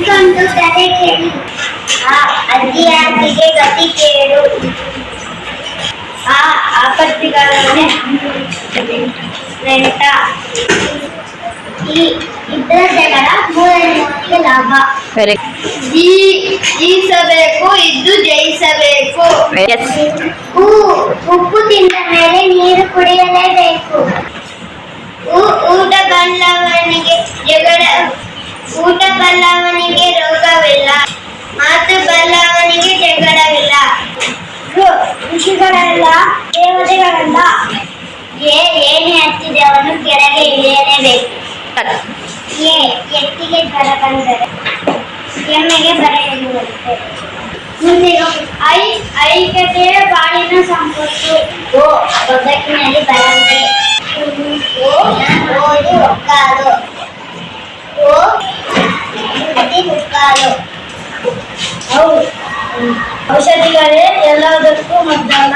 ಅನ್ಕೊಂಡು ಕತೆ ಕೇಳಿ. ಆ ಅಜ್ಜಿ ಆಕೆಗೆ ಗತಿ ಕೇಳು. ಆ ಆಪತ್ತಿಗಾರನೇ ನೆಂಟ. ಈ ಇಬ್ಬರ ಜಗಳ ಮೂರನೆಯವನಿಗೆ ಲಾಭ. ಜಯಿಸಬೇಕು, ಇದ್ದು ಜಯಿಸಬೇಕು. ಉಪ್ಪು ತಿಂದ ಮೇಲೆ ನೀರು ಕುಡಿಯಲೇಬೇಕು. ಊಟ ಬಲ್ಲವನಿಗೆ ರೋಗವಿಲ್ಲ, ಮಾತು ಬಲ್ಲವನಿಗೆ ಜಗಳವಿಲ್ಲ. ಋಷಿಗಳೆಲ್ಲ ದೇವತೆಗಳಲ್ಲ. ಏನೇ ಹತ್ತಿದೆ ಅವನು ಕೆಳಗೆ ಇಳಿಯಲೇಬೇಕು. ಎತ್ತಿಗೆ ಜ್ವರ ಬಂದರೆ ಎಮ್ಮೆಗೆ ಬರ ಎನ್ನುವಂತೆ. ಮುಂದೆ ಐಕ್ಯತೆಯ ಬಾಳಿನ ಸಂಪತ್ತು. ಬದುಕಿನಲ್ಲಿ ಬರಂತೆ. ಓದು ಒಕ್ಕಾಲು. ಹುಕ್ಕಾಲು. ಔಷಧಿಗಳೇ ಎಲ್ಲದಕ್ಕೂ ಮದ್ದಾನ.